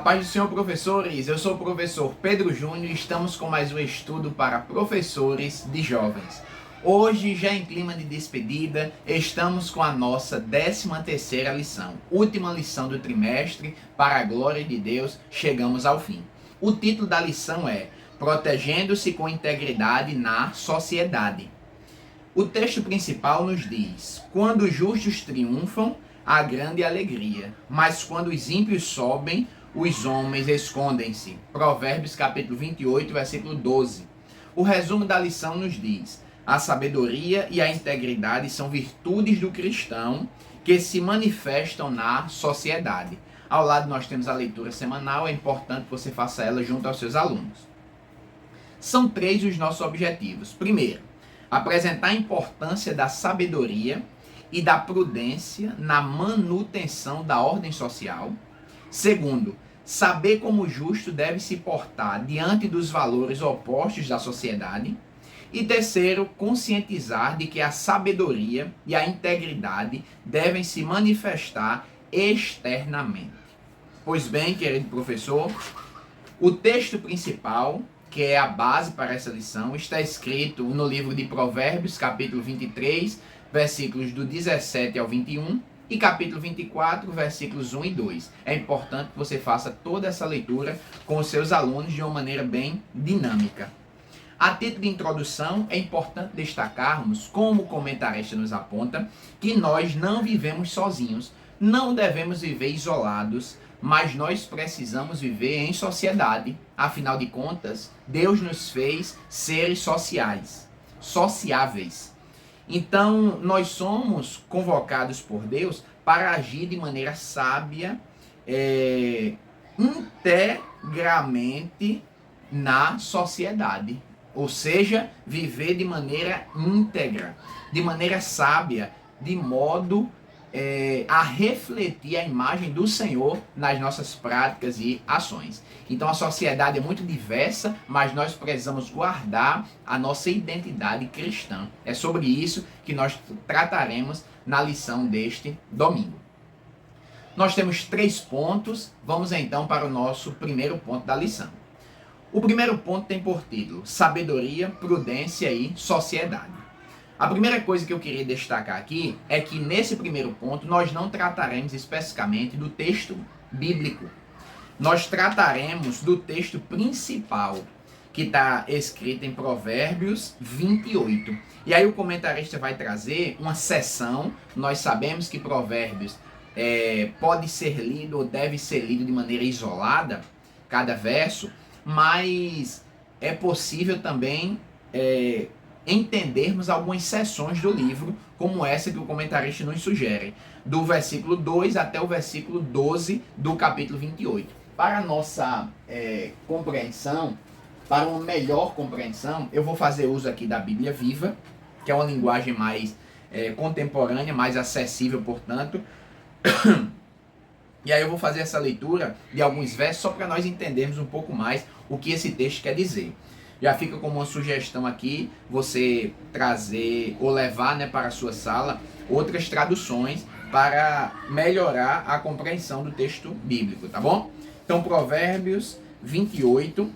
paz do Senhor, professores. Eu sou o professor Pedro Júnior e estamos com mais um estudo para professores de jovens. Hoje, já em clima de despedida, estamos com a nossa 13ª lição, última lição do trimestre. Para a glória de Deus, chegamos ao fim. O título da lição é Protegendo-se com integridade na sociedade. O texto principal nos diz: quando os justos triunfam, há grande alegria, mas quando os ímpios sobem, os homens escondem-se. Provérbios capítulo 28, versículo 12. O resumo da lição nos diz: a sabedoria e a integridade são virtudes do cristão que se manifestam na sociedade. Ao lado nós temos a leitura semanal, é importante que você faça ela junto aos seus alunos. São 3 os nossos objetivos. Primeiro, apresentar a importância da sabedoria e da prudência na manutenção da ordem social. Segundo, saber como o justo deve se portar diante dos valores opostos da sociedade. E terceiro, conscientizar de que a sabedoria e a integridade devem se manifestar externamente. Pois bem, querido professor, o texto principal, que é a base para essa lição, está escrito no livro de Provérbios, capítulo 23, versículos do 17 ao 21, e capítulo 24, versículos 1 e 2. É importante que você faça toda essa leitura com os seus alunos de uma maneira bem dinâmica. A título de introdução, é importante destacarmos, como o comentarista nos aponta, que nós não vivemos sozinhos, não devemos viver isolados, mas nós precisamos viver em sociedade. Afinal de contas, Deus nos fez seres sociáveis. Então, nós somos convocados por Deus para agir de maneira sábia, integramente na sociedade. Ou seja, viver de maneira íntegra, de maneira sábia, de modo a refletir a imagem do Senhor nas nossas práticas e ações. Então a sociedade é muito diversa, mas nós precisamos guardar a nossa identidade cristã. É sobre isso que nós trataremos na lição deste domingo. Nós temos 3 pontos, vamos então para o nosso primeiro ponto da lição. O primeiro ponto tem por título Sabedoria, Prudência e Sociedade. A primeira coisa que eu queria destacar aqui é que nesse primeiro ponto nós não trataremos especificamente do texto bíblico. Nós trataremos do texto principal, que está escrito em Provérbios 28. E aí o comentarista vai trazer uma seção. Nós sabemos que Provérbios pode ser lido ou deve ser lido de maneira isolada, cada verso, mas é possível também entendermos algumas seções do livro, como essa que o comentarista nos sugere, do versículo 2 até o versículo 12 do capítulo 28. Para a nossa compreensão, para uma melhor compreensão, eu vou fazer uso aqui da Bíblia Viva, que é uma linguagem mais contemporânea, mais acessível, portanto. E aí eu vou fazer essa leitura de alguns versos só para nós entendermos um pouco mais o que esse texto quer dizer. Já fica como uma sugestão aqui, você trazer ou levar para a sua sala outras traduções para melhorar a compreensão do texto bíblico, tá bom? Então, Provérbios 28,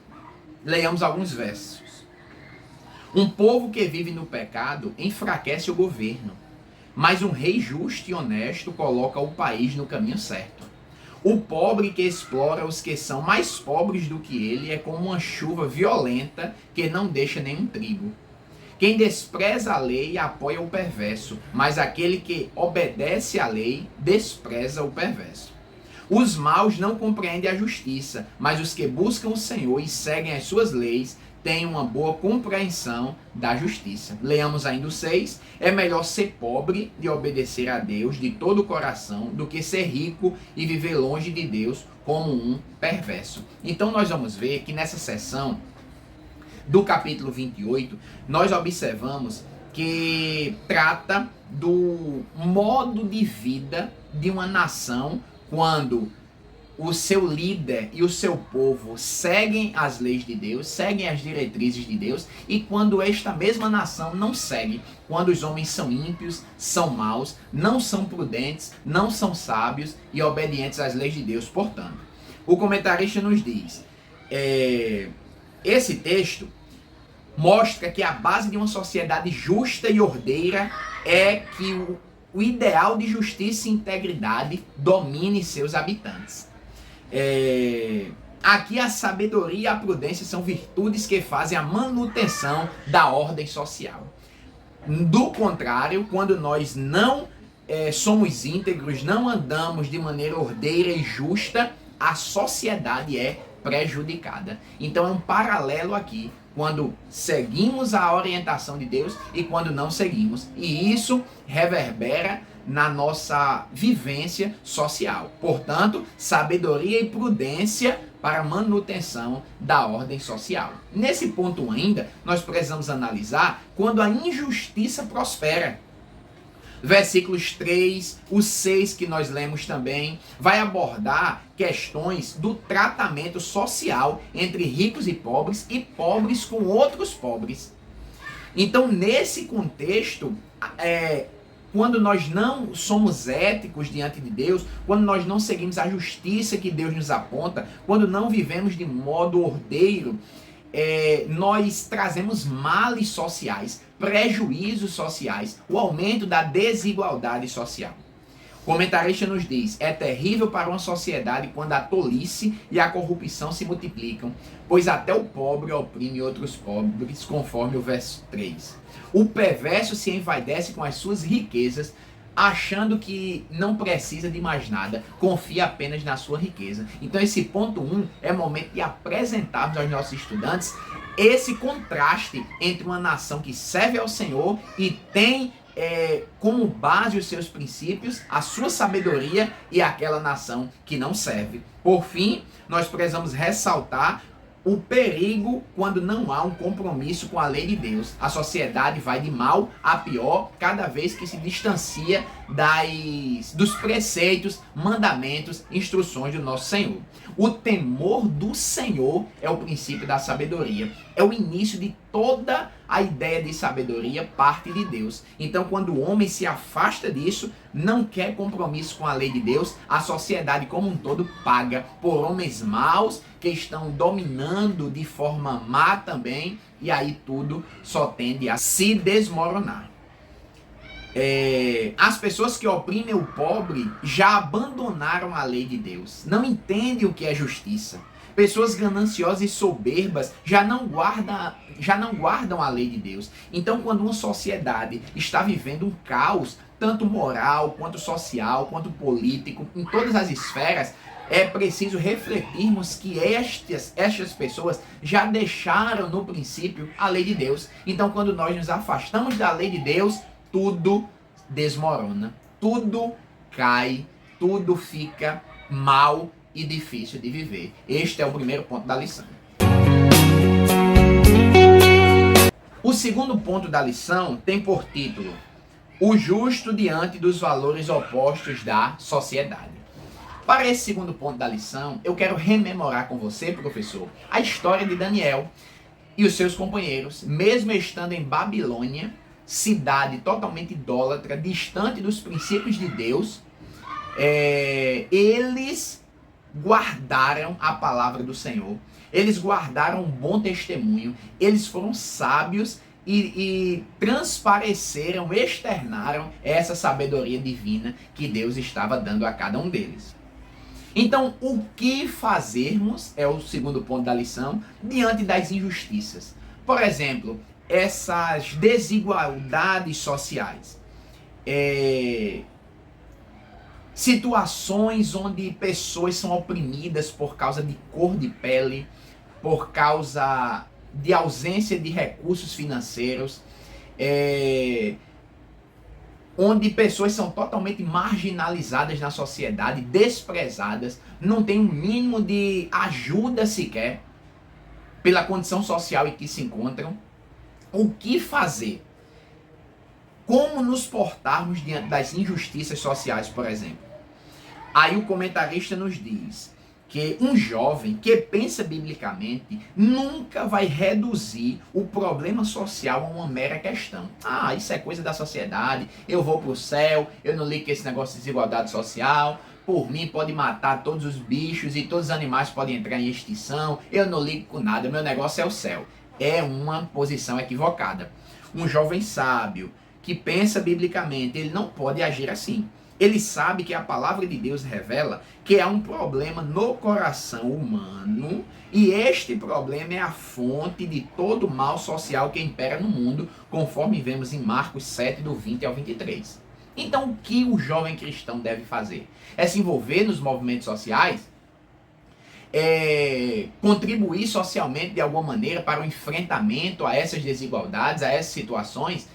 leiamos alguns versos. Um povo que vive no pecado enfraquece o governo, mas um rei justo e honesto coloca o país no caminho certo. O pobre que explora os que são mais pobres do que ele é como uma chuva violenta que não deixa nenhum trigo. Quem despreza a lei apoia o perverso, mas aquele que obedece à lei despreza o perverso. Os maus não compreendem a justiça, mas os que buscam o Senhor e seguem as suas leis têm uma boa compreensão da justiça. Leamos ainda o 6. É melhor ser pobre e obedecer a Deus de todo o coração do que ser rico e viver longe de Deus como um perverso. Então nós vamos ver que nessa seção do capítulo 28, nós observamos que trata do modo de vida de uma nação quando o seu líder e o seu povo seguem as leis de Deus, seguem as diretrizes de Deus, e quando esta mesma nação não segue, quando os homens são ímpios, são maus, não são prudentes, não são sábios e obedientes às leis de Deus, portanto. O comentarista nos diz, esse texto mostra que a base de uma sociedade justa e ordeira é que o ideal de justiça e integridade domine seus habitantes. Aqui a sabedoria e a prudência são virtudes que fazem a manutenção da ordem social. Do contrário, quando nós não somos íntegros, não andamos de maneira ordeira e justa, a sociedade é prejudicada. Então é um paralelo aqui, quando seguimos a orientação de Deus e quando não seguimos. E isso reverbera na nossa vivência social. Portanto, sabedoria e prudência para a manutenção da ordem social. Nesse ponto ainda, nós precisamos analisar quando a injustiça prospera. Versículos 3, o 6 que nós lemos também, vai abordar questões do tratamento social entre ricos e pobres com outros pobres. Então, nesse contexto, quando nós não somos éticos diante de Deus, quando nós não seguimos a justiça que Deus nos aponta, quando não vivemos de modo ordeiro, nós trazemos males sociais, prejuízos sociais, o aumento da desigualdade social. O comentarista nos diz, é terrível para uma sociedade quando a tolice e a corrupção se multiplicam, pois até o pobre oprime outros pobres, conforme o verso 3. O perverso se envaidece com as suas riquezas, achando que não precisa de mais nada, confia apenas na sua riqueza. Então esse ponto 1 é momento de apresentarmos aos nossos estudantes esse contraste entre uma nação que serve ao Senhor e tem como base os seus princípios, a sua sabedoria, e aquela nação que não serve. Por fim, nós precisamos ressaltar o perigo quando não há um compromisso com a lei de Deus. A sociedade vai de mal a pior cada vez que se distancia dos preceitos, mandamentos, instruções do nosso Senhor. O temor do Senhor é o princípio da sabedoria. É o início de toda a ideia de sabedoria, parte de Deus. Então, quando o homem se afasta disso, não quer compromisso com a lei de Deus, a sociedade como um todo paga por homens maus que estão dominando de forma má também, e aí tudo só tende a se desmoronar. As pessoas que oprimem o pobre já abandonaram a lei de Deus, não entendem o que é justiça. Pessoas gananciosas e soberbas já não guardam a lei de Deus. Então, quando uma sociedade está vivendo um caos, tanto moral, quanto social, quanto político, em todas as esferas, é preciso refletirmos que estas pessoas já deixaram no princípio a lei de Deus. Então, quando nós nos afastamos da lei de Deus, tudo desmorona, tudo cai, tudo fica mal e difícil de viver. Este é o primeiro ponto da lição. O segundo ponto da lição tem por título: o justo diante dos valores opostos da sociedade. Para esse segundo ponto da lição, eu quero rememorar com você, professor, a história de Daniel e os seus companheiros, mesmo estando em Babilônia, cidade totalmente idólatra, distante dos princípios de Deus, eles guardaram a palavra do Senhor, eles guardaram um bom testemunho, eles foram sábios e transpareceram, externaram essa sabedoria divina que Deus estava dando a cada um deles. Então, o que fazermos, é o segundo ponto da lição, diante das injustiças? Por exemplo, essas desigualdades sociais, situações onde pessoas são oprimidas por causa de cor de pele, por causa de ausência de recursos financeiros, onde pessoas são totalmente marginalizadas na sociedade, desprezadas, não tem um mínimo de ajuda sequer pela condição social em que se encontram. O que fazer? Como nos portarmos diante das injustiças sociais, por exemplo? Aí o comentarista nos diz que um jovem que pensa biblicamente nunca vai reduzir o problema social a uma mera questão. Isso é coisa da sociedade, eu vou para o céu, eu não ligo com esse negócio de desigualdade social, por mim pode matar todos os bichos e todos os animais podem entrar em extinção, eu não ligo com nada, meu negócio é o céu. É uma posição equivocada. Um jovem sábio que pensa biblicamente, ele não pode agir assim. Ele sabe que a palavra de Deus revela que há um problema no coração humano e este problema é a fonte de todo o mal social que impera no mundo, conforme vemos em Marcos 7, do 20 ao 23. Então, o que o jovem cristão deve fazer? É se envolver nos movimentos sociais? Contribuir socialmente de alguma maneira para o enfrentamento a essas desigualdades, a essas situações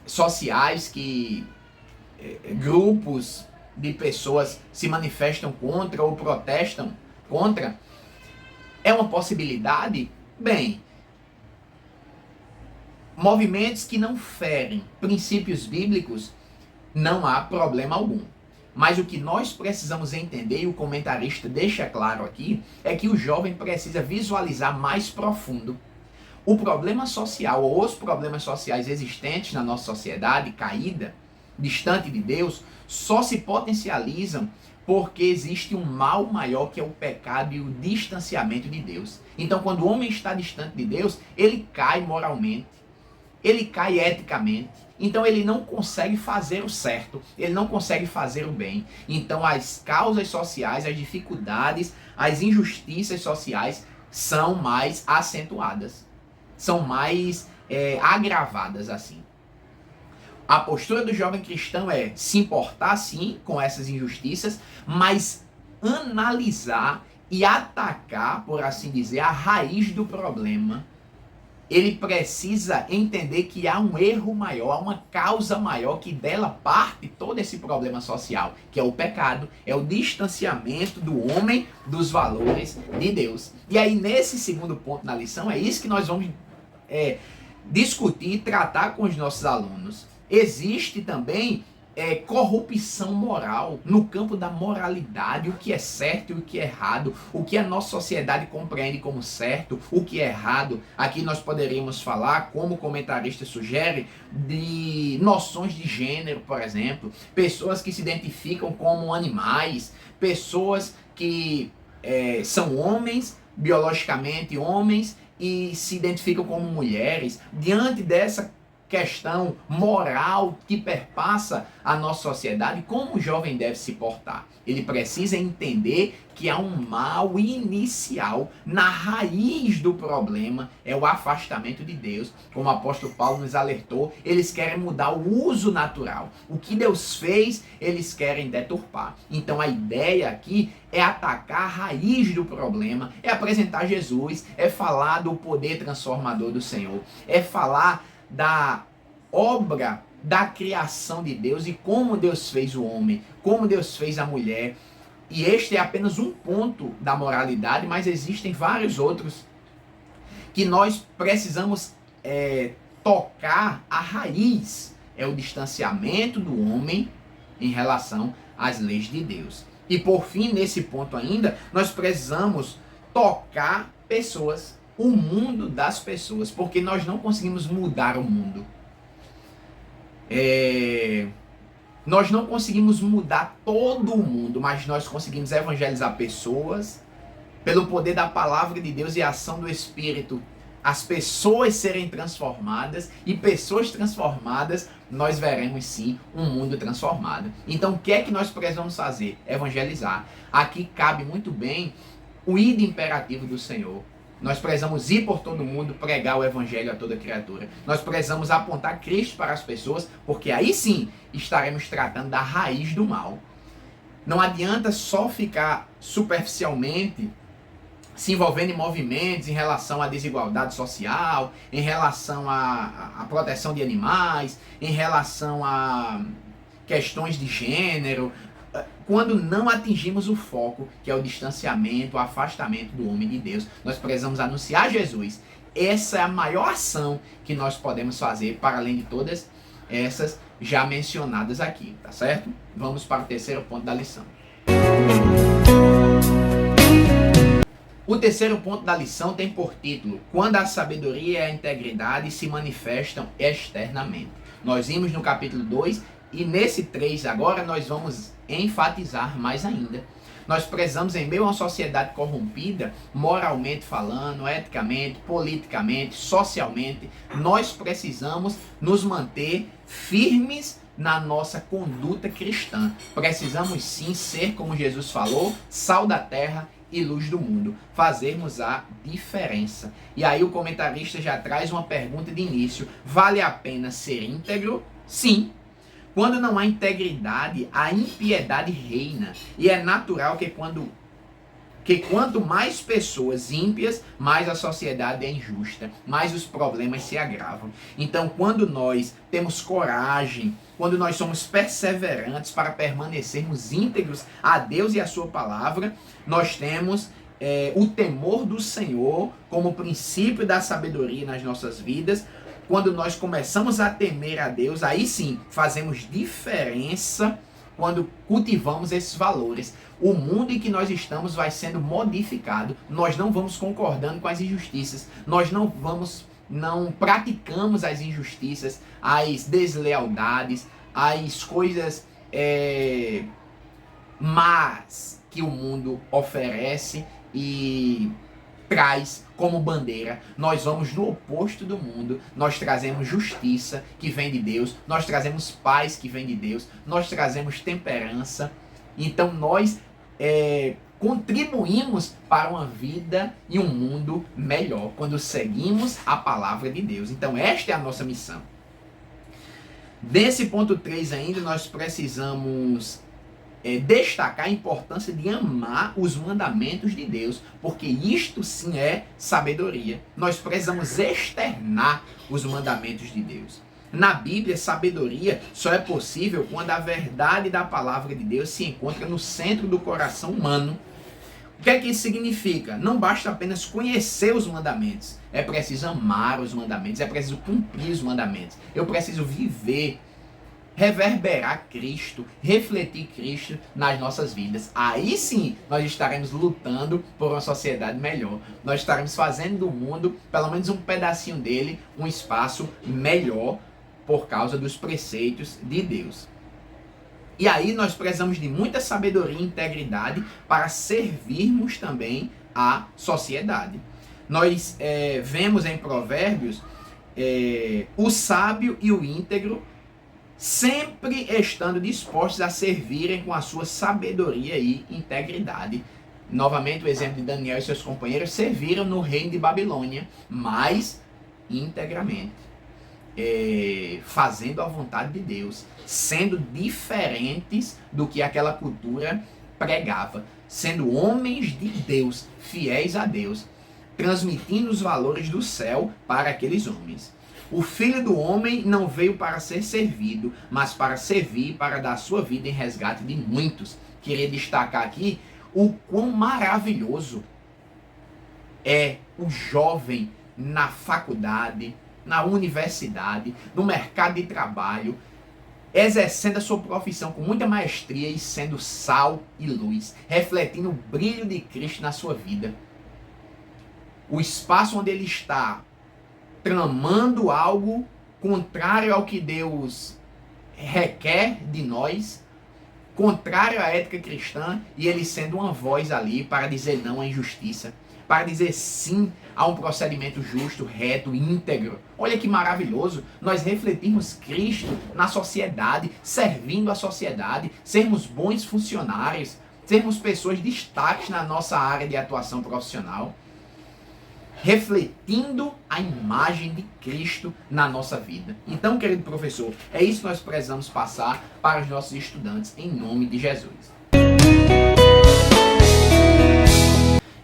sociais que grupos de pessoas se manifestam contra ou protestam contra? É uma possibilidade? Bem, movimentos que não ferem princípios bíblicos, não há problema algum. Mas o que nós precisamos entender, e o comentarista deixa claro aqui, é que o jovem precisa visualizar mais profundo. O problema social, ou os problemas sociais existentes na nossa sociedade caída, distante de Deus, só se potencializam porque existe um mal maior que é o pecado e o distanciamento de Deus. Então, quando o homem está distante de Deus, ele cai moralmente, ele cai eticamente, então ele não consegue fazer o certo, ele não consegue fazer o bem. Então as causas sociais, as dificuldades, as injustiças sociais são mais acentuadas, são mais agravadas assim. A postura do jovem cristão é se importar sim com essas injustiças, mas analisar e atacar, por assim dizer, a raiz do problema. Ele precisa entender que há um erro maior, há uma causa maior que dela parte todo esse problema social, que é o pecado, é o distanciamento do homem dos valores de Deus. E aí, nesse segundo ponto da lição, é isso que nós vamos discutir e tratar com os nossos alunos. Existe também corrupção moral no campo da moralidade, o que é certo e o que é errado, o que a nossa sociedade compreende como certo, o que é errado. Aqui nós poderíamos falar, como o comentarista sugere, de noções de gênero, por exemplo, pessoas que se identificam como animais, pessoas que são homens, biologicamente homens, e se identificam como mulheres. Diante dessa questão moral que perpassa a nossa sociedade, como o jovem deve se portar? Ele precisa entender que há um mal inicial na raiz do problema, é o afastamento de Deus. Como o apóstolo Paulo nos alertou, eles querem mudar o uso natural. O que Deus fez, eles querem deturpar. Então a ideia aqui é atacar a raiz do problema, é apresentar Jesus, é falar do poder transformador do Senhor, é falar da obra da criação de Deus e como Deus fez o homem, como Deus fez a mulher. E este é apenas um ponto da moralidade, mas existem vários outros que nós precisamos tocar a raiz. É o distanciamento do homem em relação às leis de Deus. E por fim, nesse ponto ainda, nós precisamos tocar pessoas, o mundo das pessoas, porque nós não conseguimos mudar o mundo. Nós não conseguimos mudar todo o mundo, mas nós conseguimos evangelizar pessoas pelo poder da palavra de Deus e a ação do Espírito. As pessoas serem transformadas, e pessoas transformadas, nós veremos sim um mundo transformado. Então o que é que nós precisamos fazer? Evangelizar. Aqui cabe muito bem o ide imperativo do Senhor. Nós precisamos ir por todo mundo, pregar o evangelho a toda criatura. Nós precisamos apontar Cristo para as pessoas, porque aí sim estaremos tratando da raiz do mal. Não adianta só ficar superficialmente se envolvendo em movimentos em relação à desigualdade social, em relação à proteção de animais, em relação a questões de gênero, quando não atingimos o foco, que é o distanciamento, o afastamento do homem de Deus. Nós precisamos anunciar Jesus. Essa é a maior ação que nós podemos fazer, para além de todas essas já mencionadas aqui, tá certo? Vamos para o terceiro ponto da lição. O terceiro ponto da lição tem por título: quando a sabedoria e a integridade se manifestam externamente. Nós vimos no capítulo 2 e nesse 3 agora nós vamos enfatizar mais ainda. Nós precisamos, em meio a uma sociedade corrompida, moralmente falando, eticamente, politicamente, socialmente, nós precisamos nos manter firmes na nossa conduta cristã. Precisamos sim ser, como Jesus falou, sal da terra e luz do mundo, fazermos a diferença. E aí o comentarista já traz uma pergunta de início: vale a pena ser íntegro? Sim. Quando não há integridade, a impiedade reina. E é natural que quanto mais pessoas ímpias, mais a sociedade é injusta, mais os problemas se agravam. Então, quando nós temos coragem, quando nós somos perseverantes para permanecermos íntegros a Deus e a sua palavra, nós temos o temor do Senhor como princípio da sabedoria nas nossas vidas. Quando nós começamos a temer a Deus, aí sim fazemos diferença quando cultivamos esses valores. O mundo em que nós estamos vai sendo modificado. Nós não vamos concordando com as injustiças. Nós não praticamos as injustiças, as deslealdades, as coisas más que o mundo oferece e traz como bandeira. Nós vamos no oposto do mundo. Nós trazemos justiça que vem de Deus, nós trazemos paz que vem de Deus, nós trazemos temperança. Então nós contribuímos para uma vida e um mundo melhor quando seguimos a palavra de Deus. Então esta é a nossa missão. Desse ponto 3 ainda, nós precisamos destacar a importância de amar os mandamentos de Deus, porque isto sim é sabedoria. Nós precisamos externar os mandamentos de Deus. Na Bíblia, sabedoria só é possível quando a verdade da palavra de Deus se encontra no centro do coração humano. O que é que isso significa? Não basta apenas conhecer os mandamentos, é preciso amar os mandamentos, é preciso cumprir os mandamentos. Eu preciso viver, reverberar Cristo, refletir Cristo nas nossas vidas. Aí sim nós estaremos lutando por uma sociedade melhor. Nós estaremos fazendo do mundo, pelo menos um pedacinho dele, um espaço melhor por causa dos preceitos de Deus. E aí nós precisamos de muita sabedoria e integridade para servirmos também à sociedade. Nós vemos em Provérbios o sábio e o íntegro sempre estando dispostos a servirem com a sua sabedoria e integridade. Novamente o exemplo de Daniel e seus companheiros serviram no reino de Babilônia, mas integramente, fazendo a vontade de Deus, sendo diferentes do que aquela cultura pregava, sendo homens de Deus, fiéis a Deus, transmitindo os valores do céu para aqueles homens. O Filho do Homem não veio para ser servido, mas para servir e para dar sua vida em resgate de muitos. Queria destacar aqui o quão maravilhoso é o jovem na faculdade, na universidade, no mercado de trabalho, exercendo a sua profissão com muita maestria e sendo sal e luz, refletindo o brilho de Cristo na sua vida. O espaço onde ele está tramando algo contrário ao que Deus requer de nós, contrário à ética cristã, e ele sendo uma voz ali para dizer não à injustiça, para dizer sim a um procedimento justo, reto, íntegro. Olha que maravilhoso nós refletirmos Cristo na sociedade, servindo a sociedade, sermos bons funcionários, sermos pessoas destaques na nossa área de atuação profissional, refletindo a imagem de Cristo na nossa vida. Então, querido professor, é isso que nós precisamos passar para os nossos estudantes, em nome de Jesus.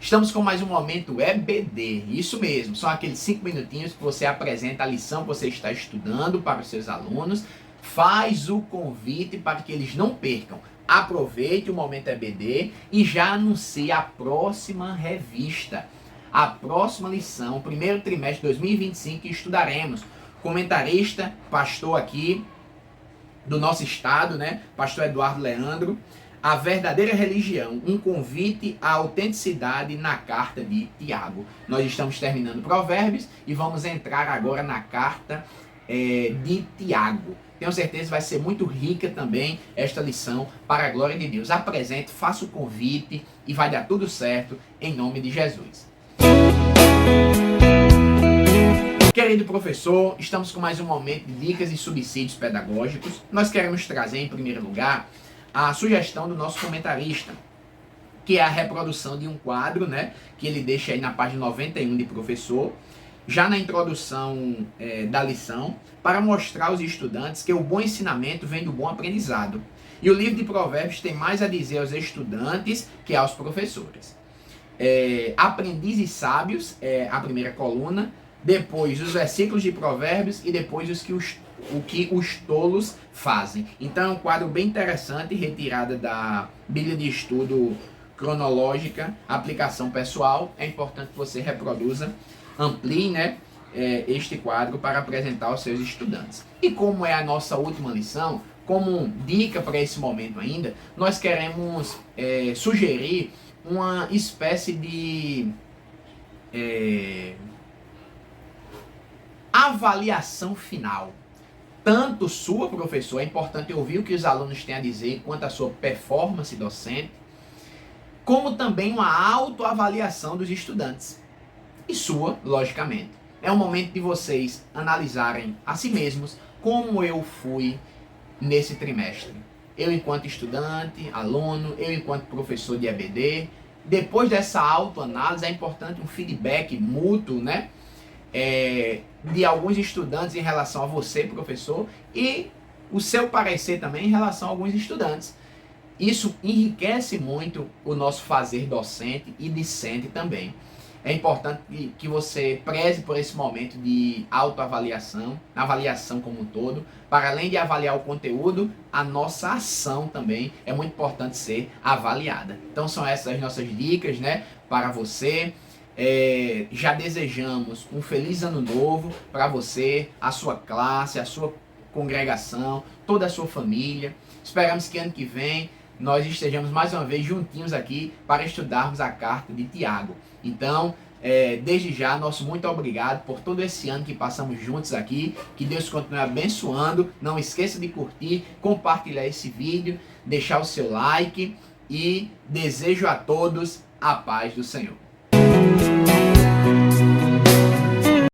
Estamos com mais um momento EBD, isso mesmo, são aqueles 5 minutinhos que você apresenta a lição que você está estudando para os seus alunos, faz o convite para que eles não percam. Aproveite o momento EBD e já anuncie a próxima revista. A próxima lição, primeiro trimestre de 2025, que estudaremos. Comentarista, pastor aqui do nosso estado, né? Pastor Eduardo Leandro. A verdadeira religião, um convite à autenticidade na carta de Tiago. Nós estamos terminando Provérbios e vamos entrar agora na carta de Tiago. Tenho certeza que vai ser muito rica também esta lição para a glória de Deus. Apresento, faço o convite e vai dar tudo certo em nome de Jesus. Querido professor, estamos com mais um momento de dicas e subsídios pedagógicos. Nós queremos trazer em primeiro lugar a sugestão do nosso comentarista, que é a reprodução de um quadro, né, que ele deixa aí na página 91 de professor, já na introdução da lição, para mostrar aos estudantes que o bom ensinamento vem do bom aprendizado. E o livro de Provérbios tem mais a dizer aos estudantes que aos professores. Aprendizes sábios, a primeira coluna, depois os versículos de Provérbios e depois o que os tolos fazem. Então é um quadro bem interessante, retirada da Bíblia de Estudo Cronológica, aplicação pessoal. É importante que você reproduza, amplie, né, este quadro para apresentar aos seus estudantes. E como é a nossa última lição, como dica para esse momento ainda, nós queremos sugerir uma espécie de avaliação final. Tanto sua, professor, é importante ouvir o que os alunos têm a dizer quanto à sua performance docente, como também uma autoavaliação dos estudantes. E sua, logicamente. É um momento de vocês analisarem a si mesmos como eu fui nesse trimestre. Eu enquanto estudante, aluno, eu enquanto professor de EBD. Depois dessa autoanálise é importante um feedback mútuo, né? De alguns estudantes em relação a você, professor, e o seu parecer também em relação a alguns estudantes. Isso enriquece muito o nosso fazer docente e discente também. É importante que você preze por esse momento de autoavaliação, avaliação como um todo, para além de avaliar o conteúdo, a nossa ação também é muito importante ser avaliada. Então são essas as nossas dicas, né, para você. Já desejamos um feliz ano novo para você, a sua classe, a sua congregação, toda a sua família. Esperamos que ano que vem nós estejamos mais uma vez juntinhos aqui para estudarmos a carta de Tiago. Então, desde já, nosso muito obrigado por todo esse ano que passamos juntos aqui. Que Deus continue abençoando. Não esqueça de curtir, compartilhar esse vídeo, deixar o seu like e desejo a todos a paz do Senhor.